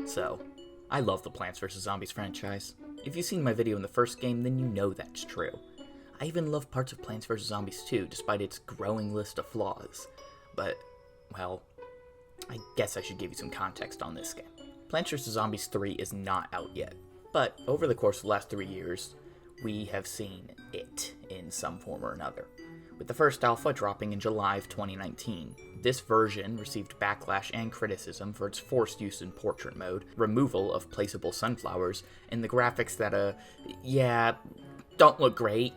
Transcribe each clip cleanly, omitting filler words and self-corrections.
So, I love the Plants vs. Zombies franchise. If you've seen my video in the first game, then you know that's true. I even love parts of Plants vs. Zombies 2, despite its growing list of flaws. But, well, I guess I should give you some context on this game. Plants vs. Zombies 3 is not out yet, but over the course of the last 3 years, we have seen it in some form or another. With the first alpha dropping in July of 2019, this version received backlash and criticism for its forced use in portrait mode, removal of placeable sunflowers, and the graphics that, don't look great.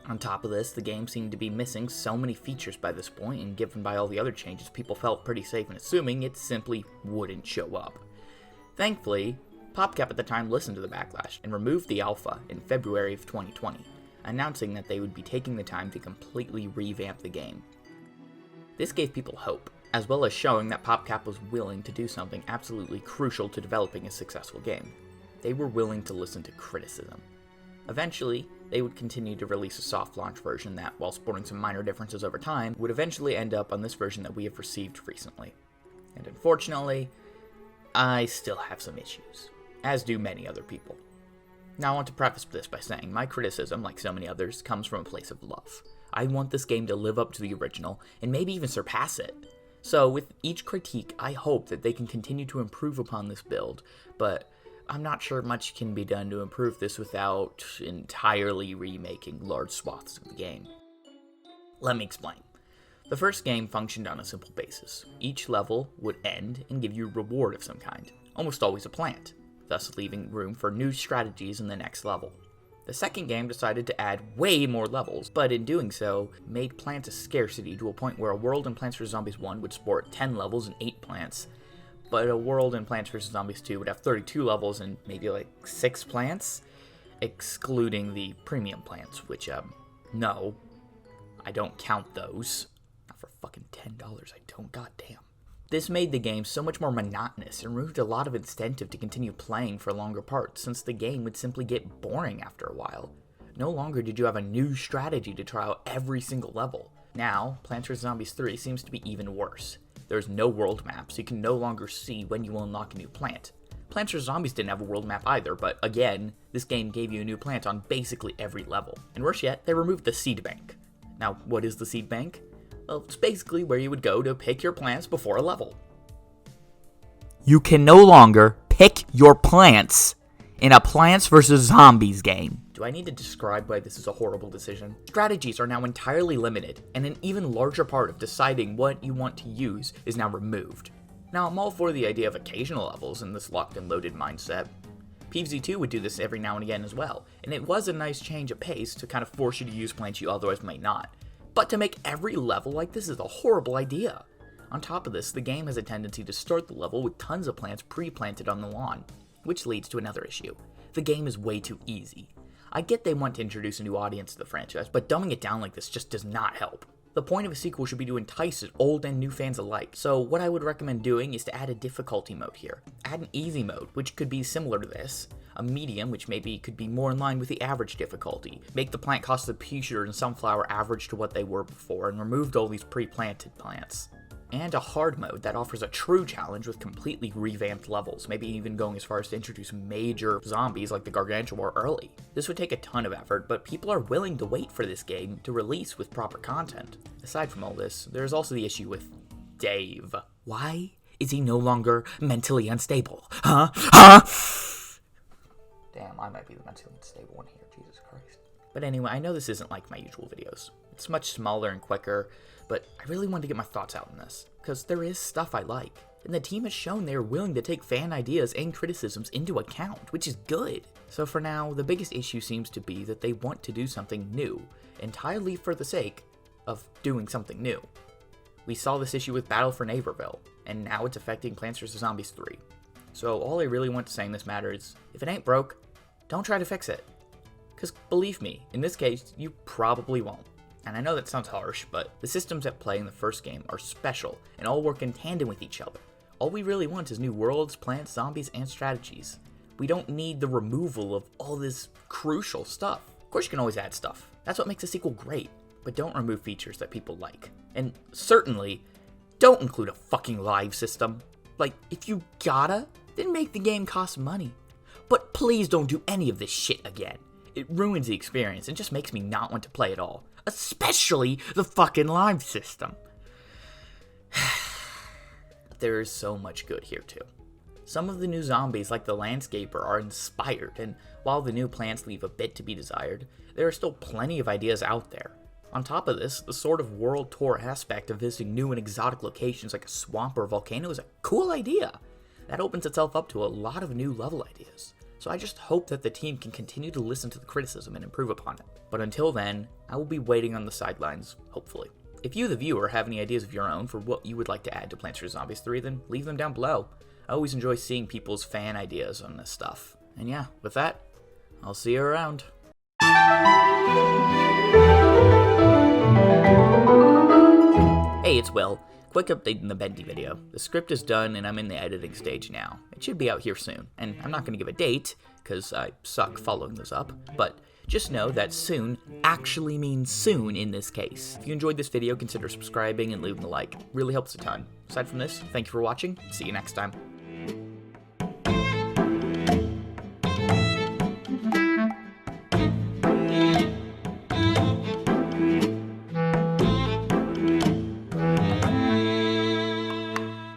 On top of this, the game seemed to be missing so many features by this point, and given by all the other changes, people felt pretty safe in assuming it simply wouldn't show up. Thankfully, PopCap at the time listened to the backlash and removed the alpha in February of 2020, announcing that they would be taking the time to completely revamp the game. This gave people hope, as well as showing that PopCap was willing to do something absolutely crucial to developing a successful game. They were willing to listen to criticism. Eventually, they would continue to release a soft launch version that, while sporting some minor differences over time, would eventually end up on this version that we have received recently. And unfortunately, I still have some issues, as do many other people. Now I want to preface this by saying my criticism, like so many others, comes from a place of love. I want this game to live up to the original, and maybe even surpass it. So with each critique, I hope that they can continue to improve upon this build, but I'm not sure much can be done to improve this without entirely remaking large swaths of the game. Let me explain. The first game functioned on a simple basis. Each level would end and give you a reward of some kind, almost always a plant, thus leaving room for new strategies in the next level. The second game decided to add way more levels, but in doing so, made plants a scarcity to a point where a world in Plants vs. Zombies 1 would sport 10 levels and 8 plants, but a world in Plants vs. Zombies 2 would have 32 levels and maybe like 6 plants, excluding the premium plants, which, no, I don't count those. Not for fucking $10, I don't, goddamn. This made the game so much more monotonous and removed a lot of incentive to continue playing for longer parts, since the game would simply get boring after a while. No longer did you have a new strategy to try out every single level. Now, Plants vs. Zombies 3 seems to be even worse. There's no world map, so you can no longer see when you will unlock a new plant. Plants vs. Zombies didn't have a world map either, but again, this game gave you a new plant on basically every level. And worse yet, they removed the seed bank. Now, what is the seed bank? Well, it's basically where you would go to pick your plants before a level. You can no longer pick your plants in a Plants vs. Zombies game. Do I need to describe why this is a horrible decision? Strategies are now entirely limited, and an even larger part of deciding what you want to use is now removed. Now, I'm all for the idea of occasional levels in this locked and loaded mindset. PvZ2 would do this every now and again as well, and it was a nice change of pace to kind of force you to use plants you otherwise might not. But to make every level like this is a horrible idea. On top of this, the game has a tendency to start the level with tons of plants pre-planted on the lawn, which leads to another issue. The game is way too easy. I get they want to introduce a new audience to the franchise, but dumbing it down like this just does not help. The point of a sequel should be to entice old and new fans alike, so what I would recommend doing is to add a difficulty mode here. Add an easy mode, which could be similar to this, a medium, which maybe could be more in line with the average difficulty, make the plant cost of pea shooter and sunflower average to what they were before, and removed all these pre-planted plants. And a hard mode that offers a true challenge with completely revamped levels, maybe even going as far as to introduce major zombies like the Gargantuar early. This would take a ton of effort, but people are willing to wait for this game to release with proper content. Aside from all this, there's also the issue with Dave. Why is he no longer mentally unstable? Huh? Damn, I might be the mentally unstable one here, Jesus Christ. But anyway, I know this isn't like my usual videos. It's much smaller and quicker, but I really wanted to get my thoughts out on this, because there is stuff I like, and the team has shown they are willing to take fan ideas and criticisms into account, which is good. So for now, the biggest issue seems to be that they want to do something new, entirely for the sake of doing something new. We saw this issue with Battle for Neighborville, and now it's affecting Plants vs. Zombies 3. So all I really want to say in this matter is, if it ain't broke, don't try to fix it. Because believe me, in this case, you probably won't. And I know that sounds harsh, but the systems at play in the first game are special and all work in tandem with each other. All we really want is new worlds, plants, zombies, and strategies. We don't need the removal of all this crucial stuff. Of course you can always add stuff. That's what makes a sequel great. but don't remove features that people like. And certainly, don't include a fucking live system. Like, if you gotta, then make the game cost money. But please don't do any of this shit again. It ruins the experience and just makes me not want to play at all. Especially the fucking live system. There is so much good here too. Some of the new zombies, like the Landscaper, are inspired, and while the new plants leave a bit to be desired, there are still plenty of ideas out there. On top of this, the sort of world tour aspect of visiting new and exotic locations like a swamp or a volcano is a cool idea. That opens itself up to a lot of new level ideas. So I just hope that the team can continue to listen to the criticism and improve upon it. But until then, I will be waiting on the sidelines, hopefully. If you, the viewer, have any ideas of your own for what you would like to add to Plants vs. Zombies 3, then leave them down below. I always enjoy seeing people's fan ideas on this stuff. And yeah, with that, I'll see you around. Hey, it's Will. Quick update in the Bendy video. The script is done and I'm in the editing stage now. It should be out here soon, and I'm not going to give a date, because I suck following those up, but just know that soon actually means soon in this case. If you enjoyed this video, consider subscribing and leaving a like. It really helps a ton. Aside from this, thank you for watching. See you next time.